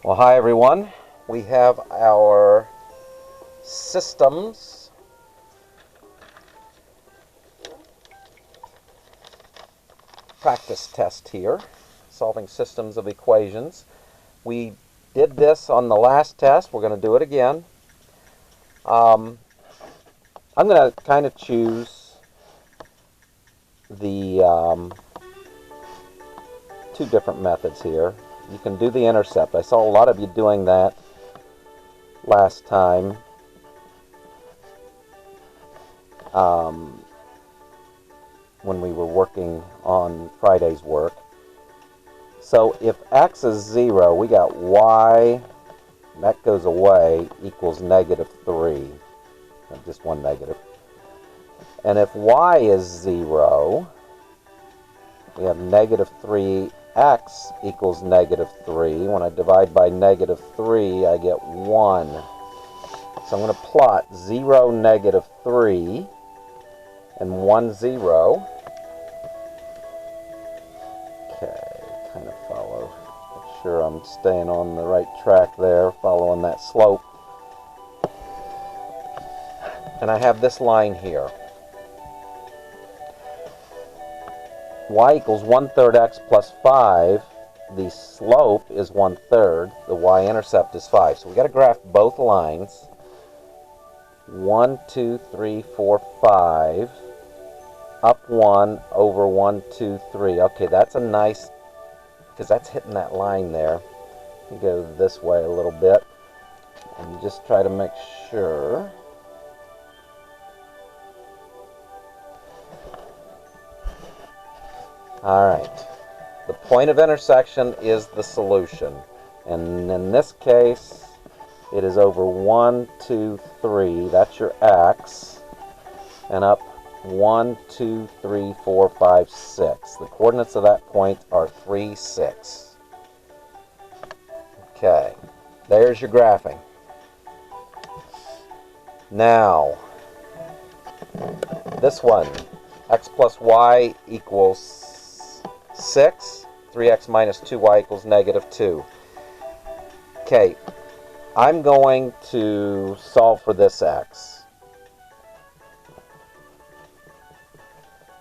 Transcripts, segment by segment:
Well, hi everyone. We have our systems practice test here, solving systems of equations. We did this on the last test. We're going to do it again. I'm going to kind of choose the two different methods here. You can do the intercept. I saw a lot of you doing that last time. When we were working on Friday's work. So if x is 0, we got y, that goes away, equals -3. Just one negative. And if y is 0, we have -3x equals -3. When I divide by -3, I get 1. So I'm going to plot 0, -3, and 1, 0. Okay, kind of follow. Make sure I'm staying on the right track there, following that slope. And I have this line here. Y equals 1/3 x plus 5. The slope is 1/3. The y-intercept is 5. So we got to graph both lines. 1, 2, 3, 4, 5. Up 1 over 1, 2, 3. Okay, that's a nice, because that's hitting that line there. You go this way a little bit, and you just try to make sure. Alright, the point of intersection is the solution, and in this case, it is over 1, 2, 3, that's your x, and up 1, 2, 3, 4, 5, 6. The coordinates of that point are 3, 6. Okay, there's your graphing. Now, this one, x plus y equals 6, 3x minus 2y equals -2. Okay, I'm going to solve for this x,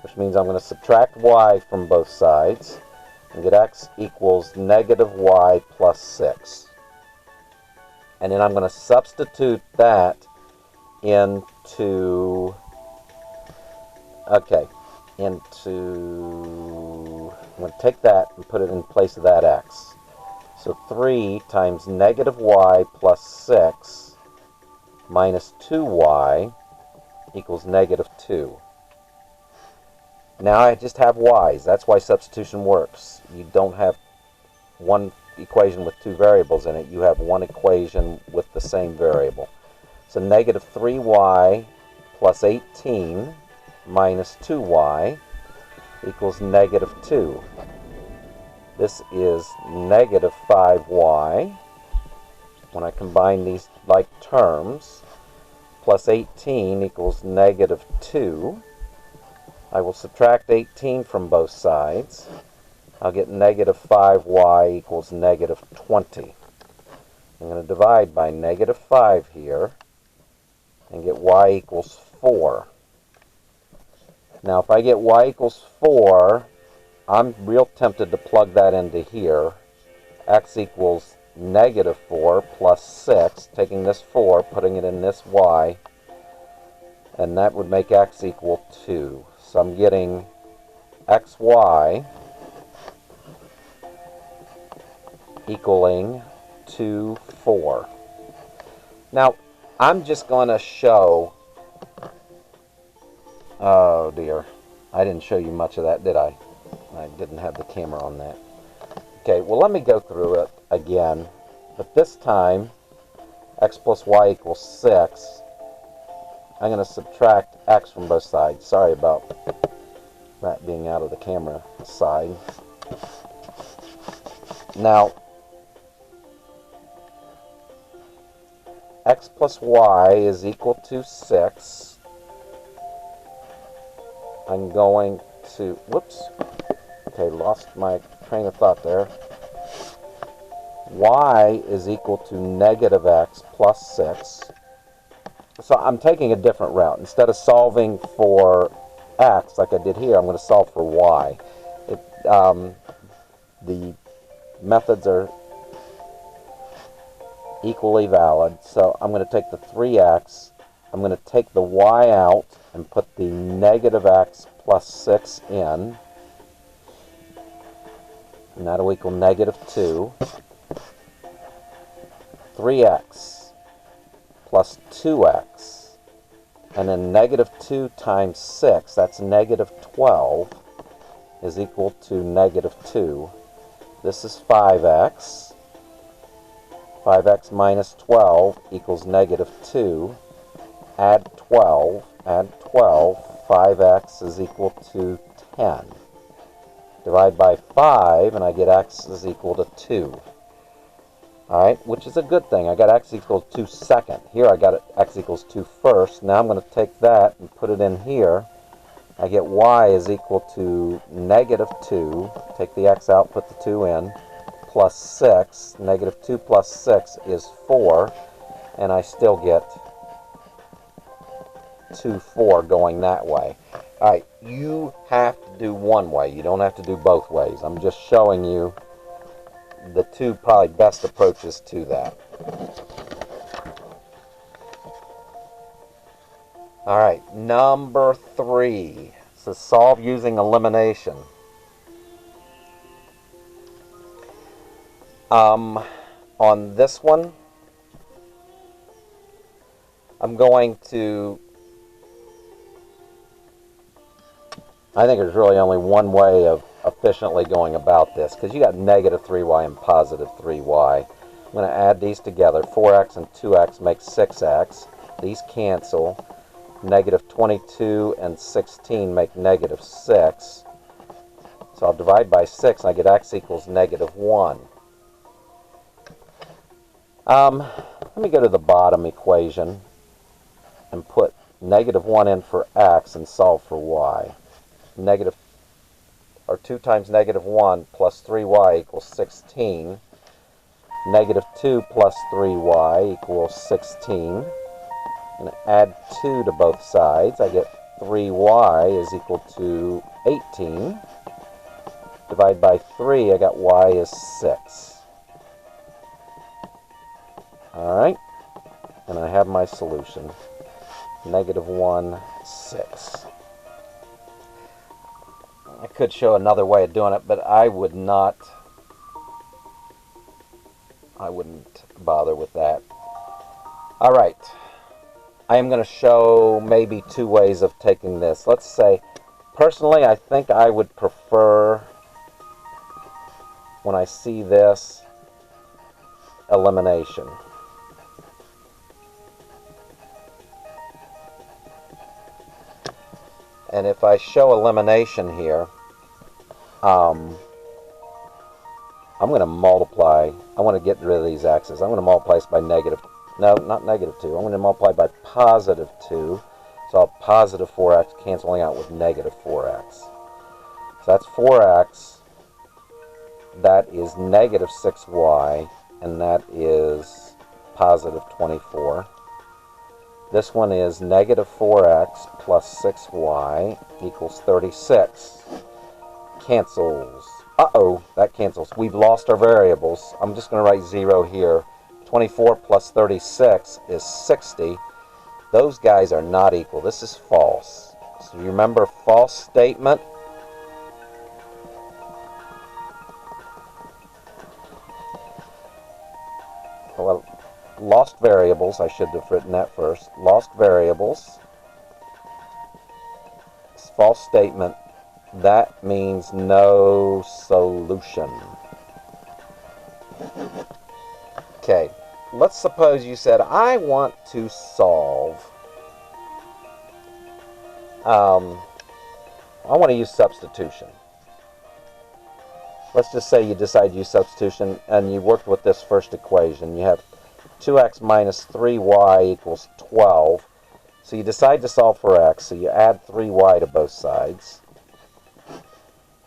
which means I'm going to subtract y from both sides and get x equals -y plus 6. And then I'm going to substitute that into, I'm going to take that and put it in place of that x. So 3 times -y plus 6 minus 2y equals -2. Now I just have y's. That's why substitution works. You don't have one equation with two variables in it. You have one equation with the same variable. So -3y plus 18 minus 2y equals -2. This is -5y. When I combine these like terms, plus 18 equals -2. I will subtract 18 from both sides. I'll get -5y equals -20. I'm going to divide by -5 here and get y equals 4. Now if I get y equals 4, I'm real tempted to plug that into here. X equals -4 plus 6, taking this 4, putting it in this y, and that would make x equal 2. So I'm getting xy equaling 2, 4. Now, I'm just going to show, oh dear, I didn't show you much of that, did I? I didn't have the camera on that. Okay, well let me go through it again, but this time, x plus y equals 6. I'm going to subtract x from both sides. Sorry about that being out of the camera side. Now, x plus y is equal to 6. I'm going to, whoops, okay, lost my train of thought there. y is equal to negative x plus 6. So I'm taking a different route. Instead of solving for x like I did here, I'm going to solve for y. The methods are equally valid. So I'm going to take the 3x, I'm going to take the y out and put the negative x plus 6 in. And that'll equal negative 2. 3x plus 2x. And then negative 2 times 6, that's negative 12, is equal to negative 2. This is 5x. 5x minus 12 equals negative 2. Add 12. 5x is equal to 10. Divide by 5, and I get x is equal to 2. Alright, which is a good thing. I got x equals 2 second. Here I got x equals 2 first. Now I'm going to take that and put it in here. I get y is equal to negative 2. Take the x out, put the 2 in. Plus 6. Negative 2 plus 6 is 4. And I still get 2, 4 going that way. Alright, you have to do one way. You don't have to do both ways. I'm just showing you the two probably best approaches to that. Alright, number 3. So solve using elimination. On this one, I'm going to, I think there's really only one way of efficiently going about this, because you got negative 3y and positive 3y. I'm going to add these together. 4x and 2x make 6x. These cancel. Negative 22 and 16 make negative 6. So I'll divide by 6 and I get x equals negative 1. Let me go to the bottom equation and put negative 1 in for x and solve for y. Negative, or 2 times negative 1 plus 3y equals 16. Negative 2 plus 3y equals 16. And add 2 to both sides. I get 3y is equal to 18. Divide by 3, I got y is 6. Alright, and I have my solution. Negative 1, 6. I could show another way of doing it, but I wouldn't bother with that. Alright, I am going to show maybe 2 ways of taking this. Let's say, personally, I think I would prefer, when I see this, elimination. And if I show elimination here, I'm going to multiply. I want to get rid of these x's. I'm going to multiply this by negative. No, not negative 2. I'm going to multiply by positive 2. So I'll have positive 4x canceling out with negative 4x. So that's 4x. That is negative 6y. And that is positive 24. This one is negative 4x plus 6y equals 36. Cancels. Uh-oh, that cancels. We've lost our variables. I'm just going to write 0 here. 24 plus 36 is 60. Those guys are not equal. This is false. So you remember false statement? Well, lost variables, I should have written that first. Lost variables. False statement. That means no solution. Okay, let's suppose you said, I want to solve, I want to use substitution. Let's just say you decide to use substitution and you worked with this first equation. You have 2x minus 3y equals 12. So you decide to solve for x, so you add 3y to both sides.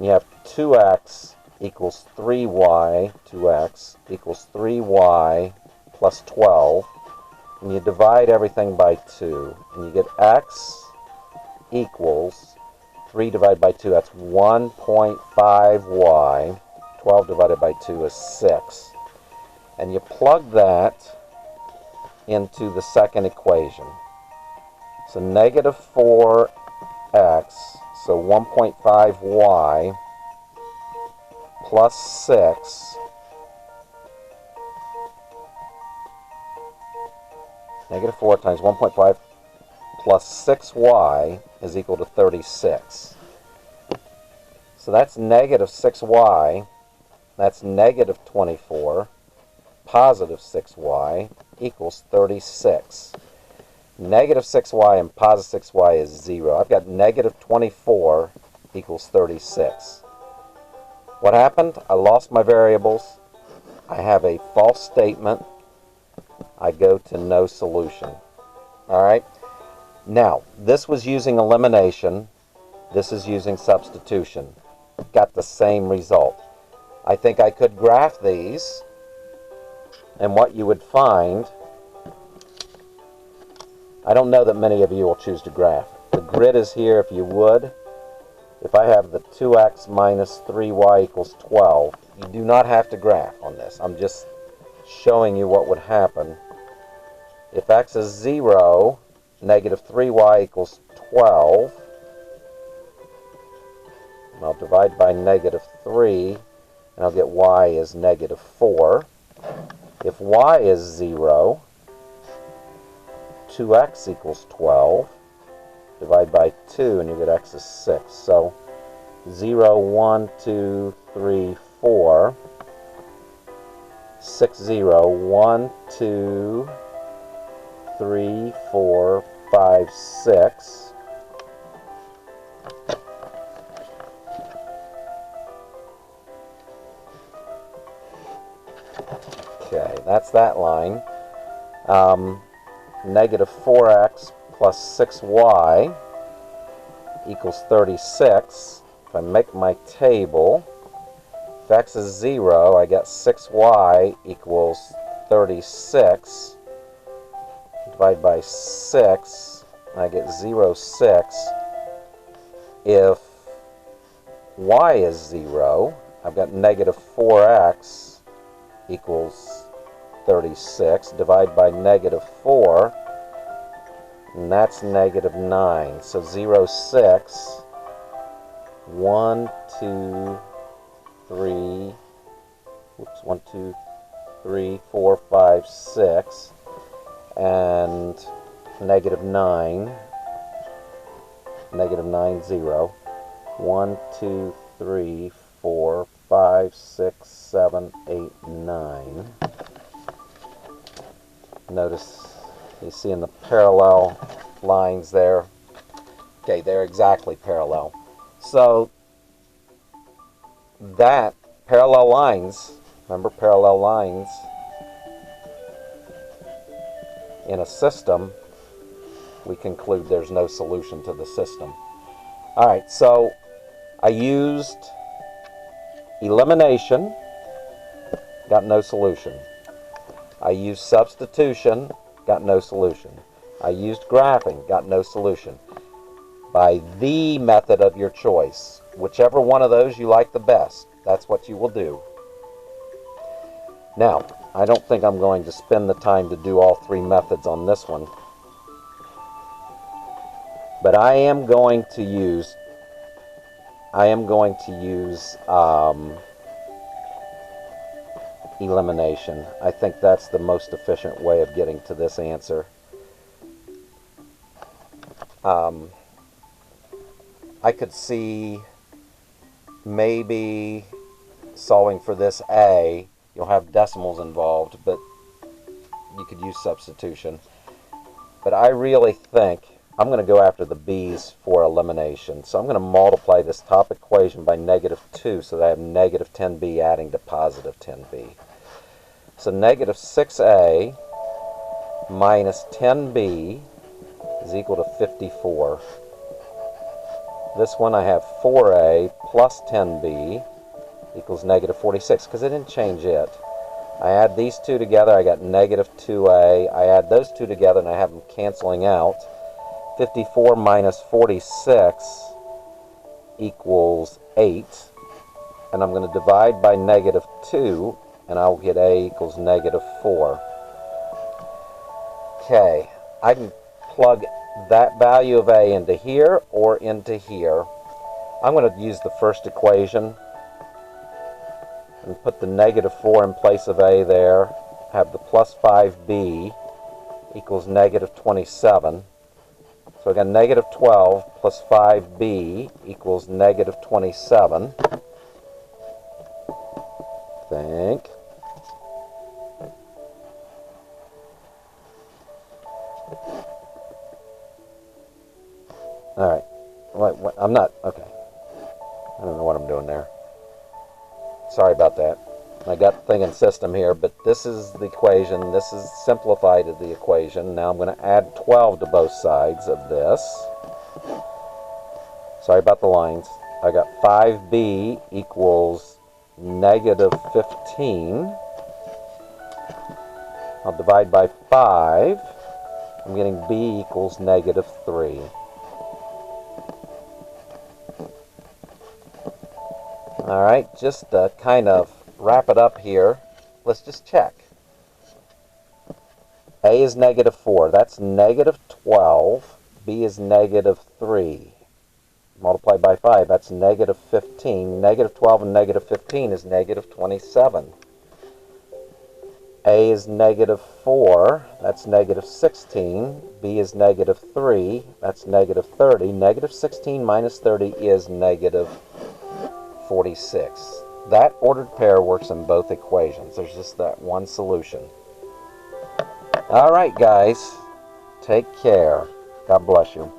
You have 2x equals 3y, 2x, equals 3y plus 12. And you divide everything by 2. And you get x equals 3 divided by 2. That's 1.5y. 12 divided by 2 is 6. And you plug that into the second equation. So negative 4x, so 1.5y plus 6 negative 4 times 1.5 plus 6y is equal to 36. So that's negative 6y, that's negative 24, positive 6y equals 36. Negative 6y and positive 6y is 0. I've got negative 24 equals 36. What happened? I lost my variables. I have a false statement. I go to no solution. All right? Now, this was using elimination. This is using substitution. Got the same result. I think I could graph these, and what you would find, I don't know that many of you will choose to graph. The grid is here if you would. If I have the 2x minus 3y equals 12, you do not have to graph on this. I'm just showing you what would happen. If x is 0, negative 3y equals 12. And I'll divide by negative 3, and I'll get y is negative 4. If y is 0, 2x equals 12. Divide by 2, and you get x is 6. So 0, 1, 2, 3, 4. 6, 0, 1, 2, 3, 4, 5, 6. Okay, that's that line. Negative 4x plus 6y equals 36. If I make my table, if x is 0, I get 6y equals 36. Divide by 6, and I get 0, 6. If y is 0, I've got negative 4x equals 36. Divide by negative 4, and that's negative 9. So 0, 6. 1, 2, 3. Whoops, 1, 2, 3, 4, 5, 6. And negative 9. Negative 9, 0. 1, 2, 3, 4, 5, 6, 7, 8, 9. Notice you see in the parallel lines there. Okay, they're exactly parallel. So that parallel lines, remember parallel lines in a system, we conclude there's no solution to the system. Alright, so I used elimination, got no solution. I used substitution, got no solution. I used graphing, got no solution. By the method of your choice, whichever one of those you like the best, that's what you will do. Now, I don't think I'm going to spend the time to do all three methods on this one, but I am going to use elimination. I think that's the most efficient way of getting to this answer. I could see maybe solving for this A. You'll have decimals involved, but you could use substitution. But I really think I'm going to go after the B's for elimination. So I'm going to multiply this top equation by negative 2 so that I have negative 10b adding to positive 10b. So negative 6a minus 10b is equal to 54. This one I have 4a plus 10b equals negative 46, because it didn't change it. I add these two together, I got negative 2a. I add those two together and I have them canceling out. 54 minus 46 equals 8. And I'm going to divide by negative 2, and I'll get a equals negative 4. Okay, I can plug that value of a into here or into here. I'm going to use the first equation and put the negative 4 in place of a there. Have the plus 5b equals negative 27. So I got negative 12 plus 5b equals negative 27. Think. Alright. What, I'm not. Okay. I don't know what I'm doing there. Sorry about that. I got the thing in system here, but this is the equation. This is simplified to the equation. Now I'm going to add 12 to both sides of this. Sorry about the lines. I got 5b equals negative 15. I'll divide by 5. I'm getting b equals negative 3. Alright, just to kind of wrap it up here, let's just check. A is negative 4. That's negative 12. B is negative 3. Multiplied by 5, that's negative 15. Negative 12 and negative 15 is negative 27. A is negative 4. That's negative 16. B is negative 3. That's negative 30. Negative 16 minus 30 is negative 46. That ordered pair works in both equations. There's just that one solution. All right, guys. Take care. God bless you.